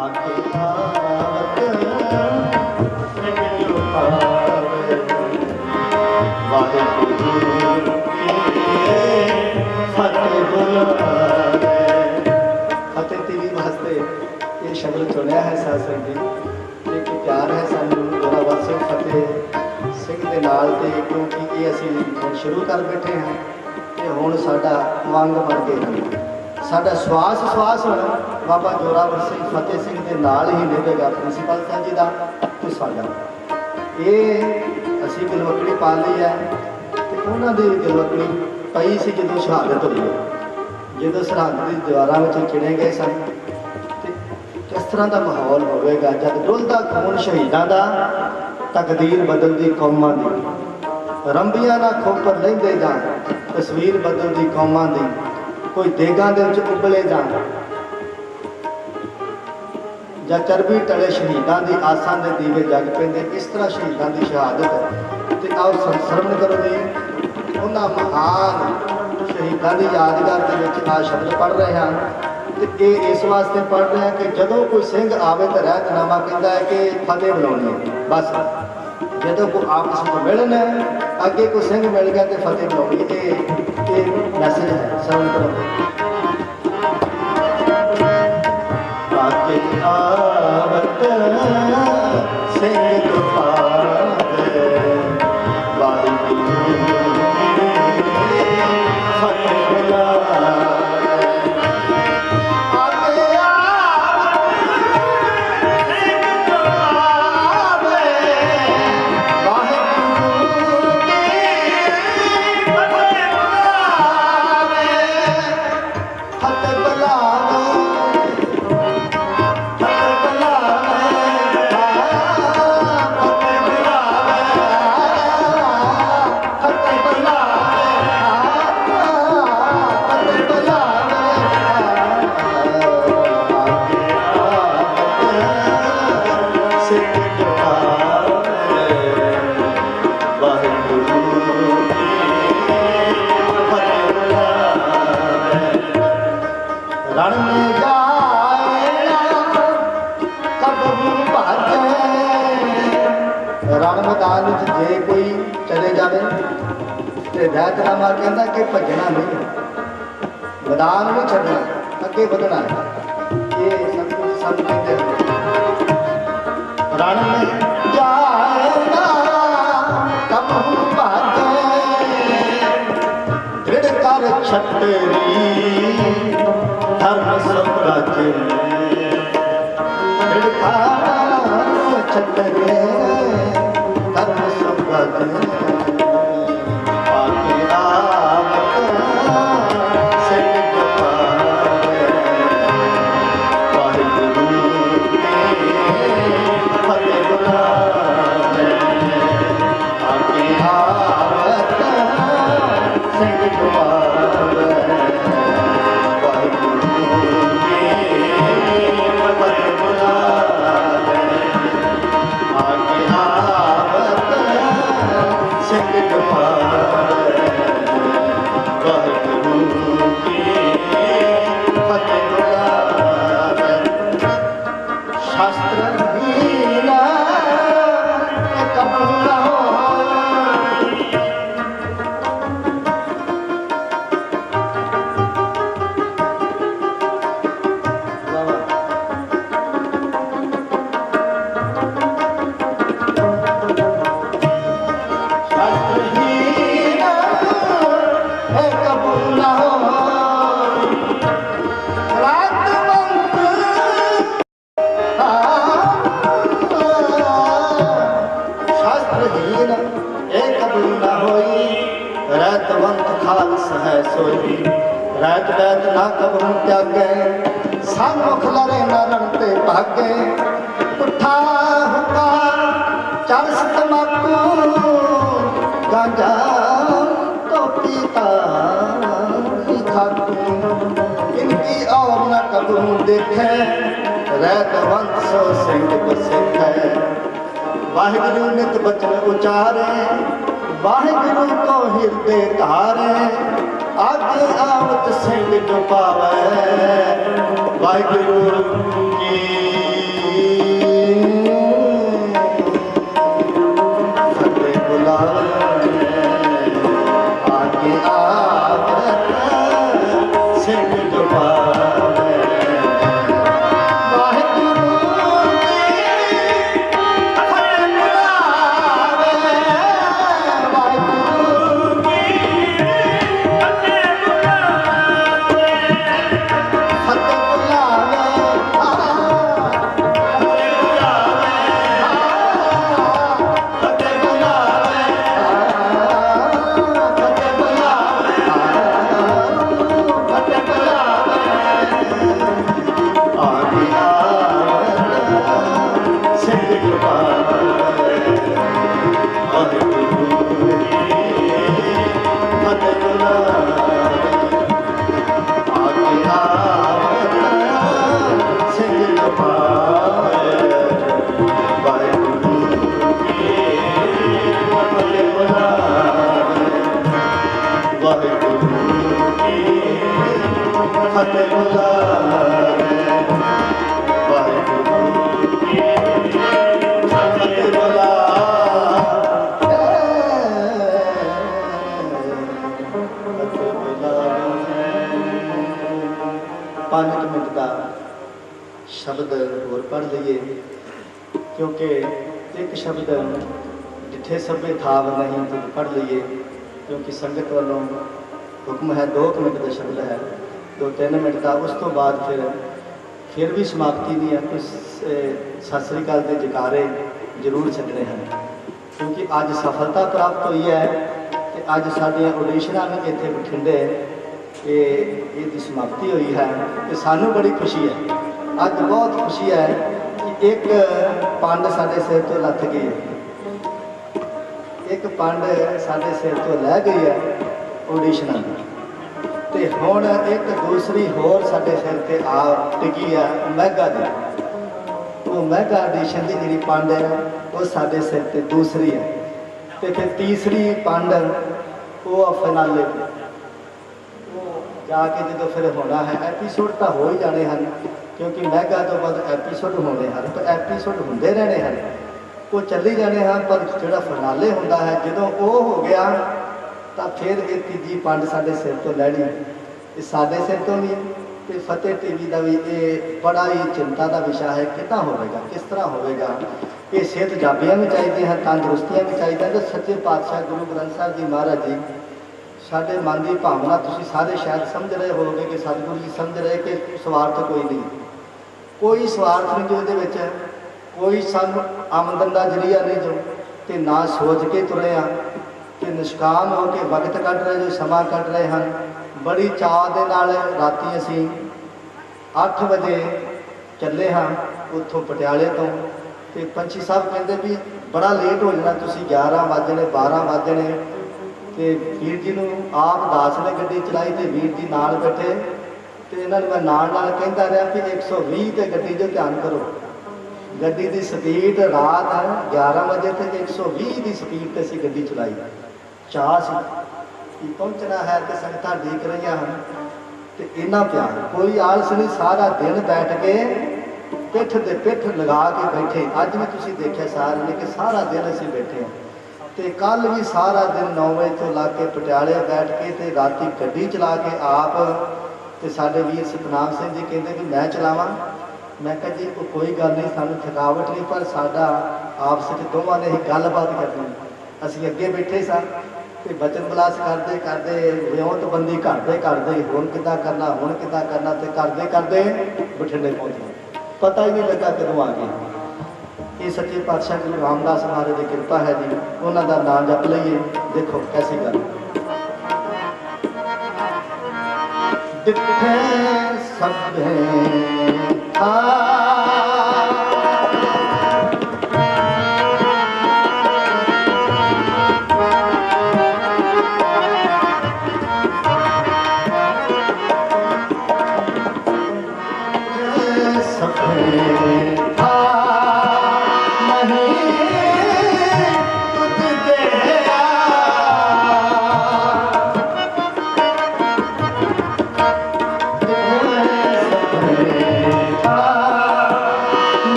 आके आवत सिंह जो पावे वाहिगुरू फतेह बुलावे। फतेह टीवी वास्ते ये शब्द चुनिया है साध संगत जी, एक प्यार है सानू जोरावर सिंह फतेह सिंह दे नाल ते, क्योंकि ये असीं हुण शुरू कर बैठे हैं ते हुण साडा वंग बन गए साडा श्वास श्वास हुण बाबा जोरावर सिंह फतेह सिंह दे नाल ही निभेगा, प्रिंसीपल साहब जी दा ते साडा। ये असीं गलवकड़ी पा लई है ते उन्हां दी गलवकड़ी पई सी जदों शहादत होई, जदों सरहद दी दीवारां विच चिणे गए सन ते किस तरह का माहौल होवेगा जब डुलदा खून शहीदां दा, तकदीर बदलदी कौमां दी, रंबियां ना खोपर लैंदे जाण, तस्वीर बदलदी कौमां दी, कोई देगां दे विच उबले जाण, जां चरबी टले शहीदां दी आसां दे दीवे जग पैंदे। इस तरह शहीदां दी शहादत ते आओ सरवण करो जी उन्हां महान शहीदां दी यादगार दे विच आ शब्द पढ़ रहे हैं। तो ये इस वास्ते पढ़ रहे हैं कि जदों कोई सिंह आवे तो रहतनामा कहता है कि फतेह बुलानी है, बस जदों कोई आपस में मिलन अगे कोई सिंह मिल गया तो फतेह बुलानी, ये मैसेज है सरवण करो। आवत सिंह जो पावे वाहिगुरू फतेह बुलावे। जे कोई चले जाए तो रहतनामा कहता कि भजना नहीं, मैदान नहीं छड़ना, अगे बढ़ना है। ये सब कुछ सब कहते हैं रण में जाएगा कब भागे दृढ़ कर छतरी धर्म स्वराज्य दृढ़ कर छतरी धर्म स्वराज्य। आके आवत सिंह जो पावे वाहिगुरू फतेह बुलावे। आके आवत सिंह जो पावे वाहिगुरू फतेह बुलावे। आके आवत सिंह जो पावे वाहिगुरू फतेह बुलावे। शास्त्र हीन कबूल हो रैत बैत ना कबू त्यागे सन्मुख लरे नरण ते भागे। पुठा हुक्का चरस तमाकू गांजा तो पीता खाकू इनकी और न कबू देखे रैत वंशो सिंह बसिख है। वाहिगुरू नित बचन उचारे वाहिगुरू को हृदय धारे। आगे आवत सिंह जो पावे वाहिगुरू की शब्द होर पढ़ लीए क्योंकि एक शब्द जिथे सभे थाव नहीं तो पढ़ लीए क्योंकि संगत वालों हुक्म है 2 मिनट का शब्द है 2-3 मिनट का उस तो बाद फिर भी समाप्ति नहीं है कुछ सत श्री अकाल के जकारे जरूर छड्डने हैं क्योंकि अज सफलता प्राप्त हुई है तो अज साडियां ऑडिशनां भी इत्थे बठिंडे ये समाप्ति हुई है तो सानू बड़ी खुशी है अज बहुत खुशी है कि एक पंड साडे सिर तो लथ गई है एक पंड साडे सिर तो लै गई है ऑडिशनां ते हुण एक दूसरी होर साडे सिर ते आ टिकी है मैगा दी वो मैगा ऑडिशन की जी पंड है वो साडे सिर ते दूसरी है तो फिर तीसरी पंड वो फिनाले जाके जो फिर होना है एपीसोड तो हो ही जाने हैं क्योंकि मैगा तो बाद एपीसोड होने हैं पर एपीसोड होंदे रहने हैं वो चली जाने हैं पर जो फिनाले होंदा है जो वो हो गया तो फिर ये तीजी पंड साडे सिर तो लैनी ये साडे सिर तो नहीं तो फतेह टीवी का भी ये बड़ा ही चिंता का विषय है कितना होगा किस तरह होगा ये सेहत जाबियाँ भी चाहिए हैं तंदुरुस्तियाँ भी चाहिए तो सच्चे पातशाह गुरु ग्रंथ साहब जी महाराज जी साढ़े मन की भावना तुम सारे शायद समझ रहे होगे कि सतगुरु जी समझ रहे कि स्वार्थ कोई नहीं कोई स्वार्थ नहीं जो ये कोई सन आमदन का जरिया नहीं जो तो ना सोच के तुरे हाँ कि निष्काम हो के वक्त कट रहे जो समा कट रहे हैं बड़ी चाह के नाल राती असी 8 बजे चले हाँ उत्थों पटियाले तो पंछी साहब कहते भी बड़ा लेट हो जाना तुम 11 वजने 12 वजने तो वीर जी को आप दास ने गड्डी चलाई तो वीर जी नाल बैठे तो इन्होंने मैं नाल कहता रहा कि 120 तो गड्डी जो ध्यान करो गड्डी की स्पीड रात 11 बजे तो 120 की स्पीड से असी गड्डी चलाई चाह से पहुँचना है तो संगत देख रही हैं तो इन्ना प्यार कोई आलस नहीं सारा दिन बैठ के पिठ दे पिठ लगा के बैठे अज भी तुम देखा सारे ने कि सारा दिन असी बैठे हैं तो कल भी सारा दिन 9 बजे तो ला के पटियाले बैठ के तो राती गड्डी चला के आप तो साढ़े वीर सतनाम सिंह जी कहते कि मैं चलावा मैं कहा जी कोई गल नहीं सानू थकावट नहीं पर साडा आपस में दोवां ने ही गलबात करनी असी अगे बैठे सन तो बचन बलास करते करते विਉਂਤਬੰਦੀ करते हुण किदां करना हुण किदां करना तो करते करते बठिंडे पहुँचे पता ही नहीं लगा कदों आ गए ये सच्चे पातशाह गुरु रामदास महाराज की कृपा है जी उन्हों का नाम जप लीए देखो कैसी गल दिखे सभे Ah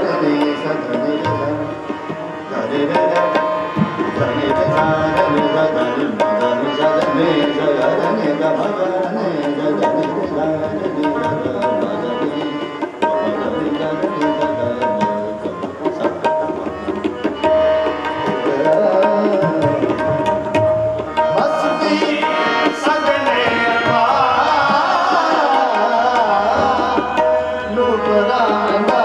रे रे सा ध नि रे सा ध रे रे रे ध नि रे सा रे रे सा ध नि ध नि सा रे ने सा रे ने सा भ ग ने सा ध नि रे सा रे नि सा ग भ ग नि भ ग नि सा रे नि सा ग सा मस्ती सजने का लुटराना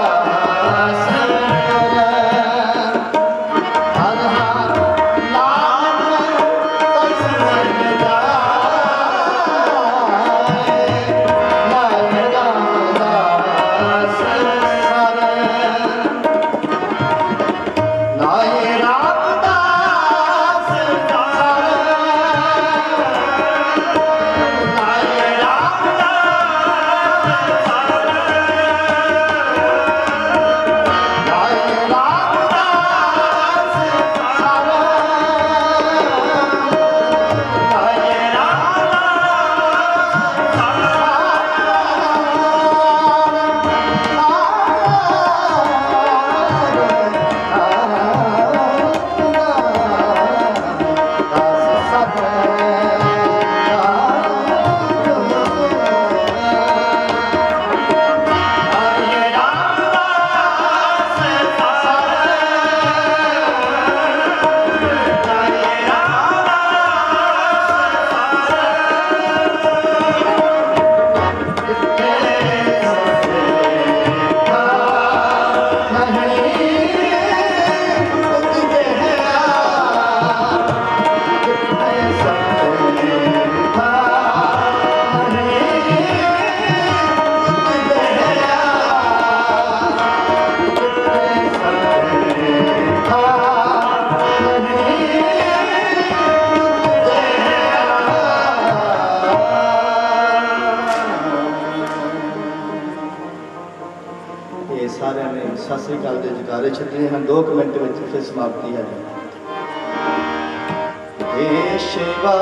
सारे ने सत श्री अकाल के जयकारे छड्डने हैं 2 मिनट में फिर समाप्ति है। हे शिवा